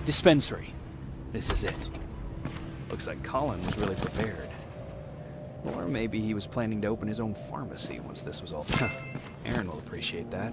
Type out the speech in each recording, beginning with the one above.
Dispensary. This is it. Looks like Colin was really prepared. Or maybe he was planning to open his own pharmacy once this was all... Aaron will appreciate that.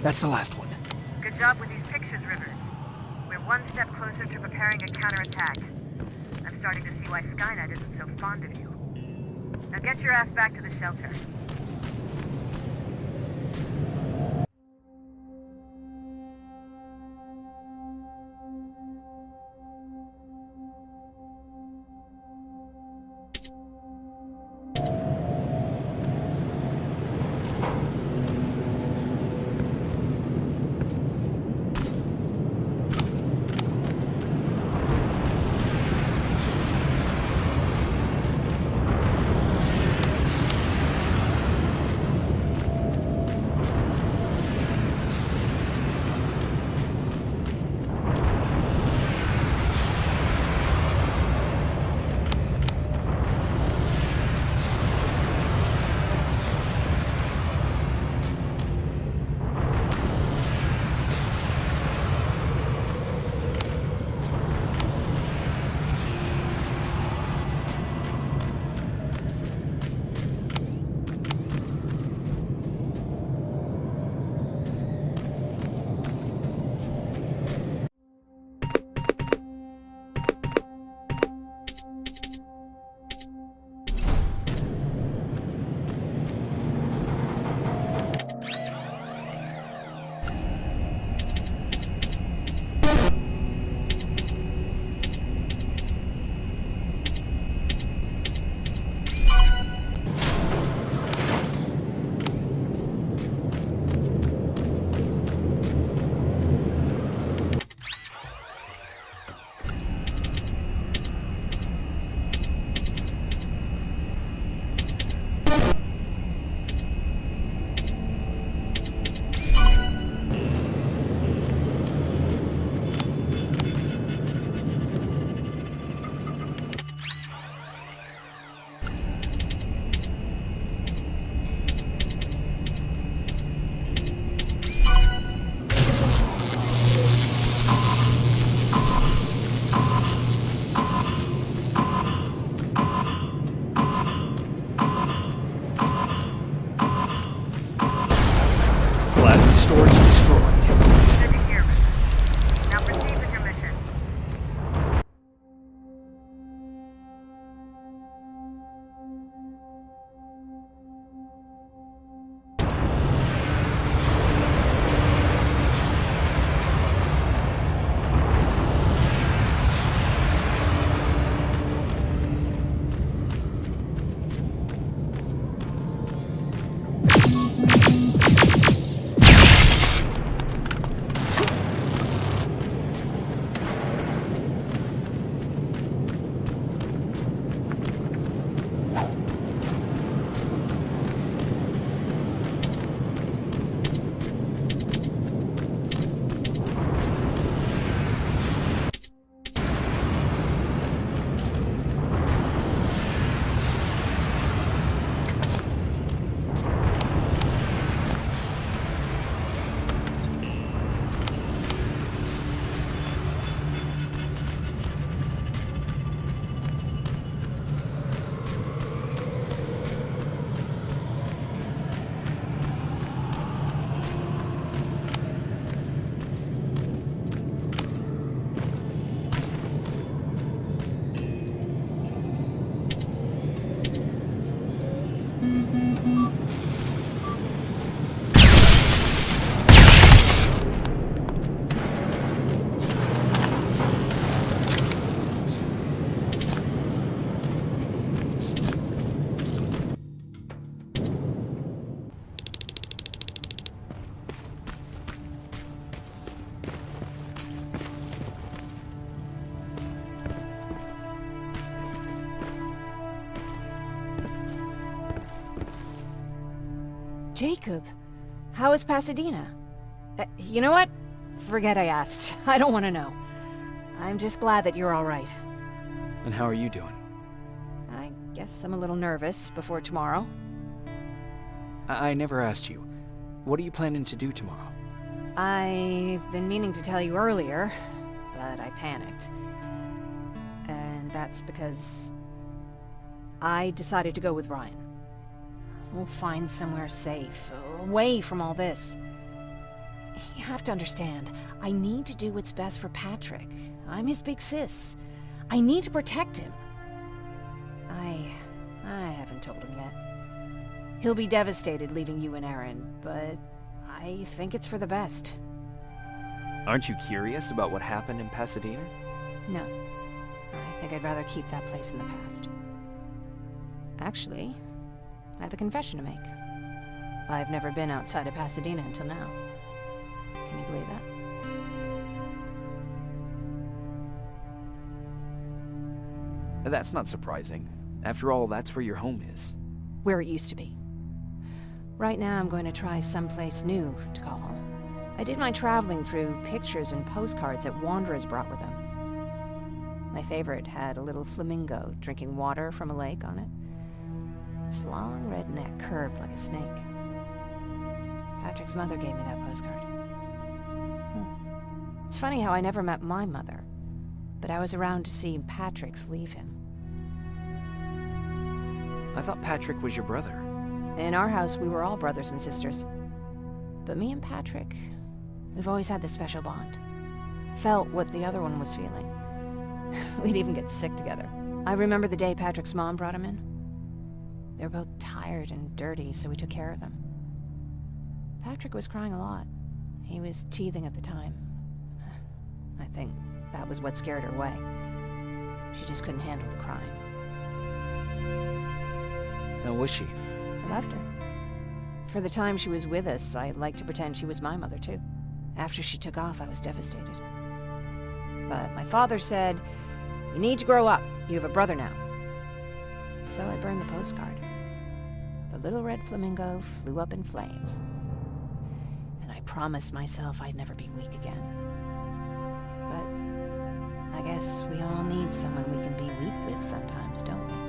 That's the last one. Good job with these pictures, Rivers. We're one step closer to preparing a counterattack. I'm starting to see why Skynet isn't so fond of you. Now get your ass back to the shelter. Plasma storage destroyed. Good to hear, Rivers. Now proceed with your mission. Jacob, how is Pasadena? You know what? Forget I asked. I don't want to know. I'm just glad that you're all right. And how are you doing? I guess I'm a little nervous before tomorrow. I never asked you. What are you planning to do tomorrow? I've been meaning to tell you earlier, but I panicked. And that's because I decided to go with Ryan. We'll find somewhere safe, away from all this. You have to understand, I need to do what's best for Patrick. I'm his big sis. I need to protect him. I haven't told him yet. He'll be devastated leaving you and Aaron, but I think it's for the best. Aren't you curious about what happened in Pasadena? No. I think I'd rather keep that place in the past. Actually, I have a confession to make. I've never been outside of Pasadena until now. Can you believe that? That's not surprising. After all, that's where your home is. Where it used to be. Right now, I'm going to try someplace new to call home. I did my traveling through pictures and postcards that wanderers brought with them. My favorite had a little flamingo drinking water from a lake on it. Its long red neck curved like a snake. Patrick's mother gave me that postcard. It's funny how I never met my mother, but I was around to see Patrick's leave him. I thought Patrick was your brother. In our house, we were all brothers and sisters. But me and Patrick, we've always had this special bond. Felt what the other one was feeling. We'd even get sick together. I remember the day Patrick's mom brought him in. They were both tired and dirty, so we took care of them. Patrick was crying a lot. He was teething at the time. I think that was what scared her away. She just couldn't handle the crying. How was she? I loved her. For the time she was with us, I liked to pretend she was my mother, too. After she took off, I was devastated. But my father said, "You need to grow up. You have a brother now." So I burned the postcard. The little red flamingo flew up in flames. And I promised myself I'd never be weak again. But I guess we all need someone we can be weak with sometimes, don't we?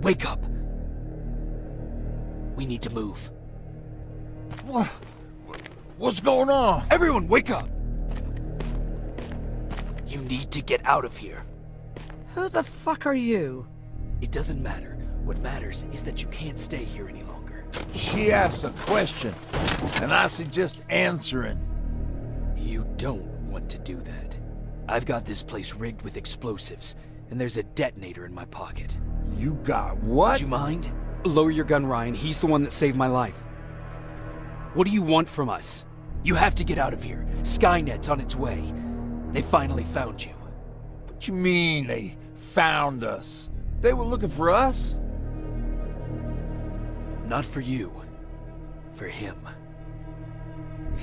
Wake up! We need to move. What's going on? Everyone, wake up! You need to get out of here. Who the fuck are you? It doesn't matter. What matters is that you can't stay here any longer. She asks a question, and I suggest answering. You don't want to do that. I've got this place rigged with explosives, and there's a detonator in my pocket. You got what? Would you mind? Lower your gun, Ryan. He's the one that saved my life. What do you want from us? You have to get out of here. Skynet's on its way. They finally found you. What you mean they found us? They were looking for us? Not for you. For him.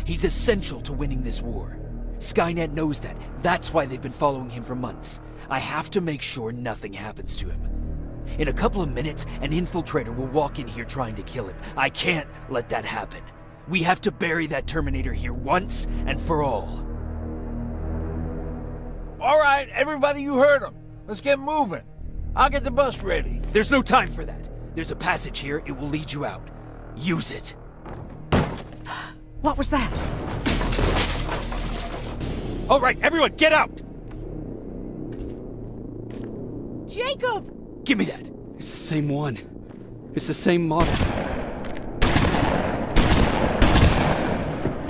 He's essential to winning this war. Skynet knows that. That's why they've been following him for months. I have to make sure nothing happens to him. In a couple of minutes, an infiltrator will walk in here trying to kill him. I can't let that happen. We have to bury that Terminator here once and for all. All right, everybody, you heard him. Let's get moving. I'll get the bus ready. There's no time for that. There's a passage here. It will lead you out. Use it. What was that? All right, everyone, get out! Jacob! Give me that. It's the same one. It's the same model.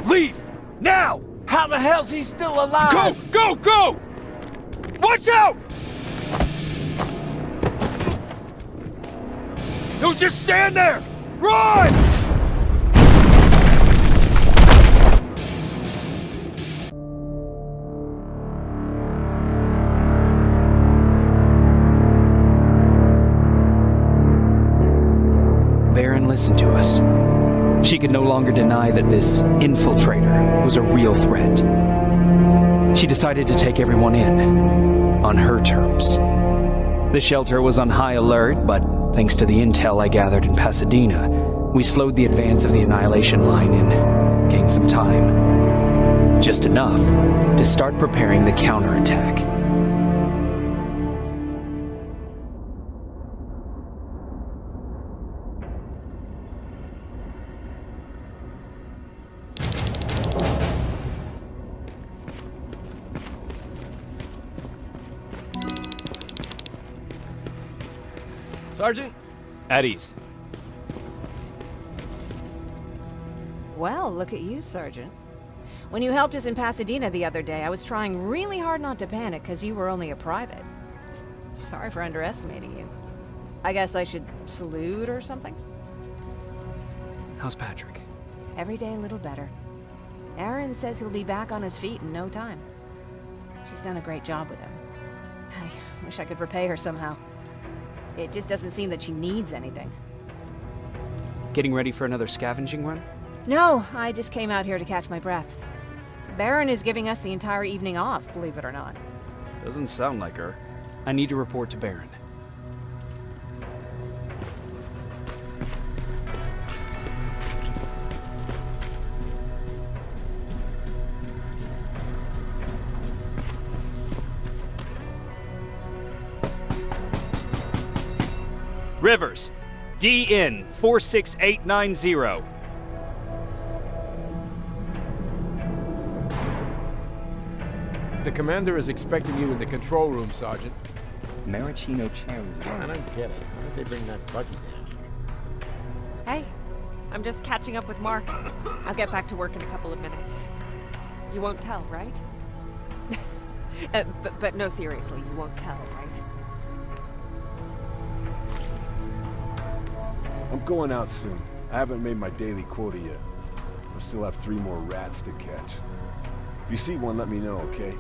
Leave! Now! How the hell's he still alive? Go! Go! Go! Watch out! Don't just stand there! Run! Baron listened to us. She could no longer deny that this infiltrator was a real threat. She decided to take everyone in, on her terms. The shelter was on high alert, but thanks to the intel I gathered in Pasadena, we slowed the advance of the Annihilation Line and gained some time. Just enough to start preparing the counterattack. Sergeant? At ease. Well, look at you, Sergeant. When you helped us in Pasadena the other day, I was trying really hard not to panic because you were only a private. Sorry for underestimating you. I guess I should salute or something? How's Patrick? Every day a little better. Aaron says he'll be back on his feet in no time. She's done a great job with him. I wish I could repay her somehow. It just doesn't seem that she needs anything. Getting ready for another scavenging run? No, I just came out here to catch my breath. Baron is giving us the entire evening off, believe it or not. Doesn't sound like her. I need to report to Baron. Rivers, DN 46890. The commander is expecting you in the control room, Sergeant. Maraschino cherries. I don't get it. Why did they bring that buggy down? Hey, I'm just catching up with Mark. I'll get back to work in a couple of minutes. You won't tell, right? But no, seriously, you won't tell, right? I'm going out soon. I haven't made my daily quota yet. I still have 3 more rats to catch. If you see one, let me know, okay?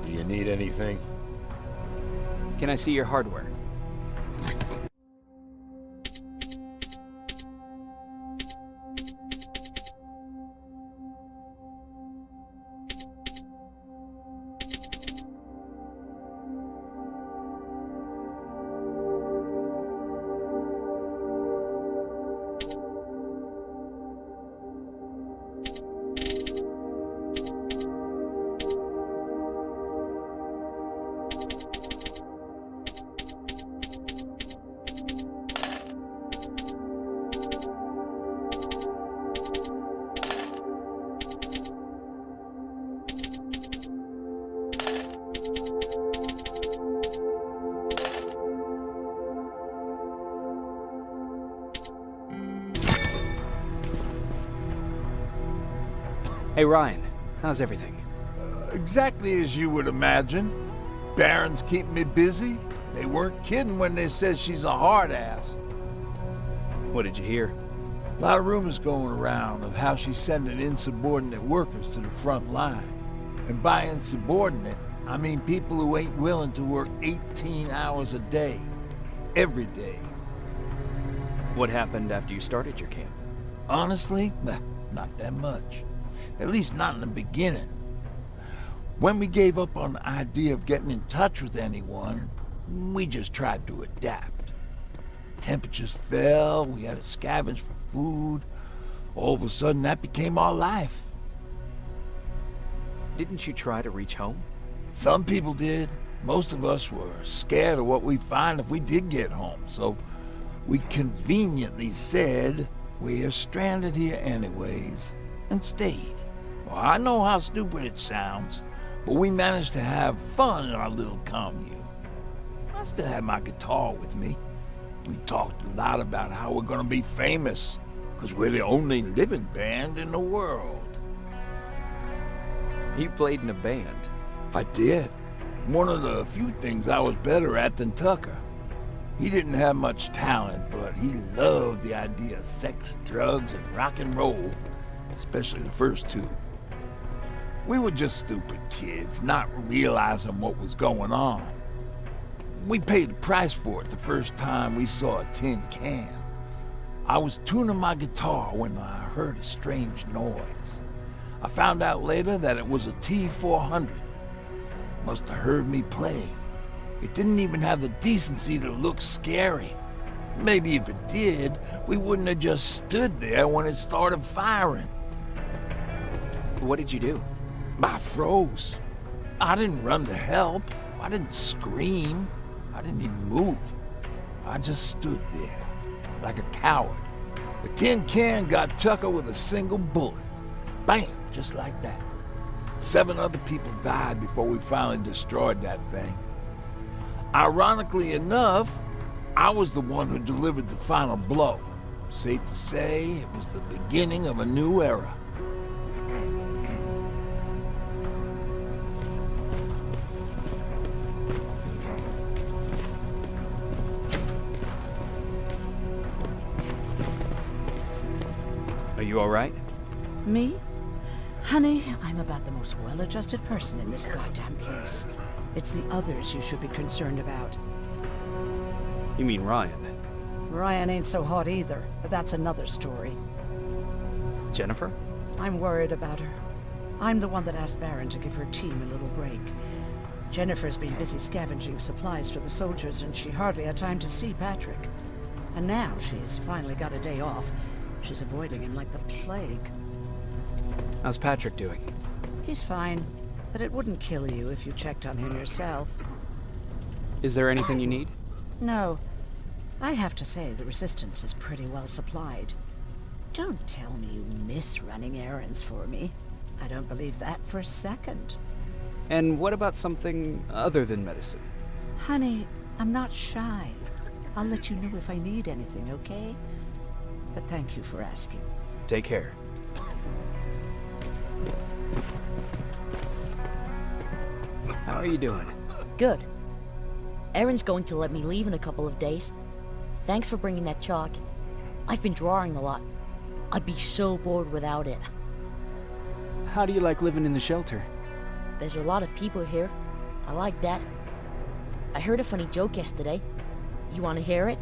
Do you need anything? Can I see your hardware? Hey Ryan, how's everything? Exactly as you would imagine. Baron's keeping me busy. They weren't kidding when they said she's a hard ass. What did you hear? A lot of rumors going around of how she's sending insubordinate workers to the front line. And by insubordinate, I mean people who ain't willing to work 18 hours a day. Every day. What happened after you started your camp? Honestly, not that much. At least not in the beginning. When we gave up on the idea of getting in touch with anyone, we just tried to adapt. Temperatures fell, we had to scavenge for food. All of a sudden, that became our life. Didn't you try to reach home? Some people did. Most of us were scared of what we'd find if we did get home, so we conveniently said, we're stranded here anyways, and stayed. Well, I know how stupid it sounds, but we managed to have fun in our little commune. I still had my guitar with me. We talked a lot about how we're gonna be famous, because we're the only living band in the world. You played in a band. I did. One of the few things I was better at than Tucker. He didn't have much talent, but he loved the idea of sex, drugs, and rock and roll, especially the first 2. We were just stupid kids, not realizing what was going on. We paid the price for it the first time we saw a tin can. I was tuning my guitar when I heard a strange noise. I found out later that it was a T-400. Must have heard me play. It didn't even have the decency to look scary. Maybe if it did, we wouldn't have just stood there when it started firing. What did you do? I froze. I didn't run to help. I didn't scream. I didn't even move. I just stood there, like a coward. The tin can got Tucker with a single bullet. Bam, just like that. 7 other people died before we finally destroyed that thing. Ironically enough, I was the one who delivered the final blow. Safe to say, it was the beginning of a new era. Are you all right? Me? Honey, I'm about the most well-adjusted person in this goddamn place. It's the others you should be concerned about. You mean Ryan? Ryan ain't so hot either, but that's another story. Jennifer? I'm worried about her. I'm the one that asked Baron to give her team a little break. Jennifer's been busy scavenging supplies for the soldiers, and she hardly had time to see Patrick. And now she's finally got a day off. She's avoiding him like the plague. How's Patrick doing? He's fine, but it wouldn't kill you if you checked on him yourself. Is there anything you need? No. I have to say the Resistance is pretty well supplied. Don't tell me you miss running errands for me. I don't believe that for a second. And what about something other than medicine? Honey, I'm not shy. I'll let you know if I need anything, okay? But thank you for asking. Take care. How are you doing? Good. Erin's going to let me leave in a couple of days. Thanks for bringing that chalk. I've been drawing a lot. I'd be so bored without it. How do you like living in the shelter? There's a lot of people here. I like that. I heard a funny joke yesterday. You want to hear it?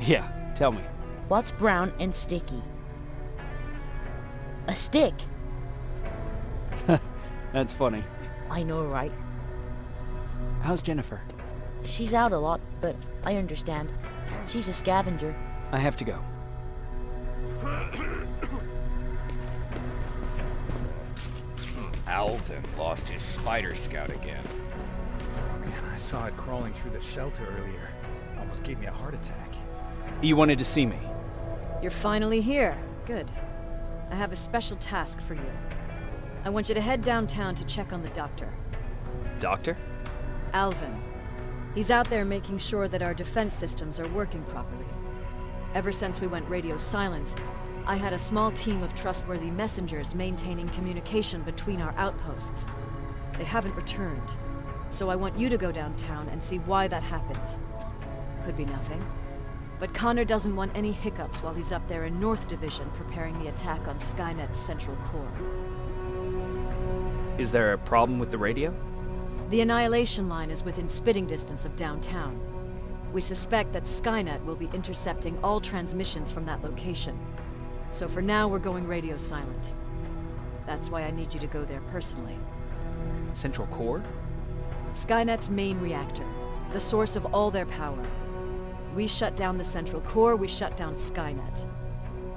Yeah, tell me. What's brown and sticky? A stick. That's funny. I know, right? How's Jennifer? She's out a lot, but I understand. She's a scavenger. I have to go. Alvin lost his spider scout again. Man, I saw it crawling through the shelter earlier. Almost gave me a heart attack. You wanted to see me? You're finally here. Good. I have a special task for you. I want you to head downtown to check on the doctor. Doctor? Alvin. He's out there making sure that our defense systems are working properly. Ever since we went radio silent, I had a small team of trustworthy messengers maintaining communication between our outposts. They haven't returned, so I want you to go downtown and see why that happened. Could be nothing, but Connor doesn't want any hiccups while he's up there in North Division preparing the attack on Skynet's central core. Is there a problem with the radio? The Annihilation Line is within spitting distance of downtown. We suspect that Skynet will be intercepting all transmissions from that location. So for now, we're going radio silent. That's why I need you to go there personally. Central core? Skynet's main reactor, the source of all their power. We shut down the central core, we shut down Skynet.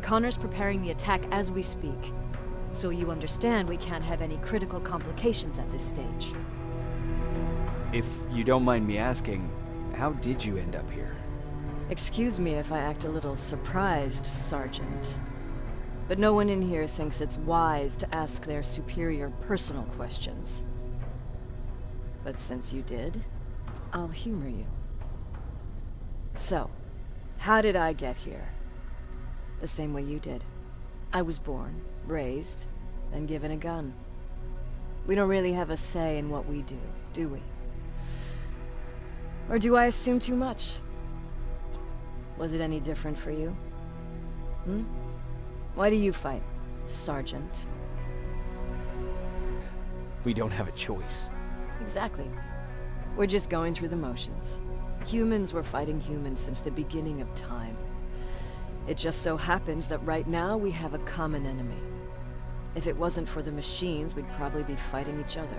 Connor's preparing the attack as we speak. So you understand we can't have any critical complications at this stage. If you don't mind me asking, how did you end up here? Excuse me if I act a little surprised, Sergeant. But no one in here thinks it's wise to ask their superior personal questions. But since you did, I'll humor you. So, how did I get here? The same way you did. I was born, raised, then given a gun. We don't really have a say in what we do we? Or do I assume too much? Was it any different for you? Why do you fight, Sergeant? We don't have a choice. Exactly. We're just going through the motions. Humans were fighting humans since the beginning of time. It just so happens that right now we have a common enemy. If it wasn't for the machines, we'd probably be fighting each other.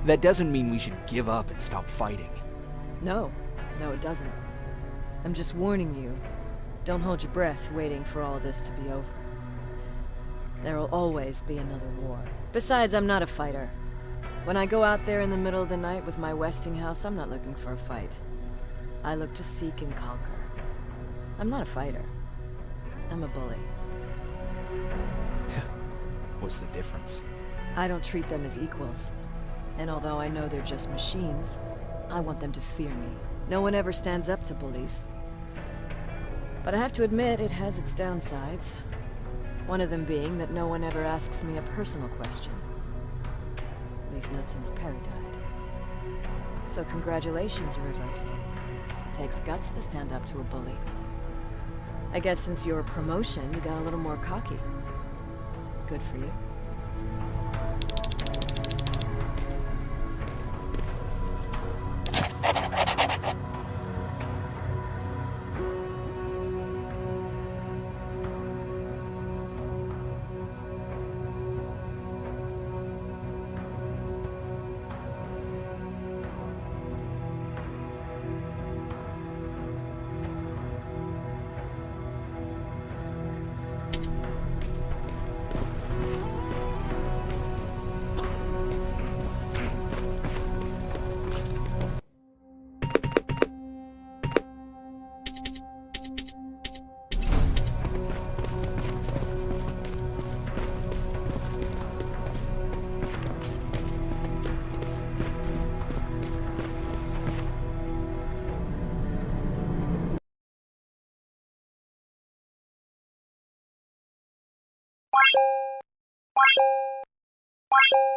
That doesn't mean we should give up and stop fighting. No, it doesn't. I'm just warning you. Don't hold your breath waiting for all this to be over. There will always be another war. Besides, I'm not a fighter. When I go out there in the middle of the night with my Westinghouse, I'm not looking for a fight. I look to seek and conquer. I'm not a fighter. I'm a bully. What's the difference? I don't treat them as equals. And although I know they're just machines, I want them to fear me. No one ever stands up to bullies. But I have to admit, it has its downsides. One of them being that no one ever asks me a personal question. At least not since Perry died. So congratulations, Rivers. Takes guts to stand up to a bully. I guess since your promotion, you got a little more cocky. Good for you. What?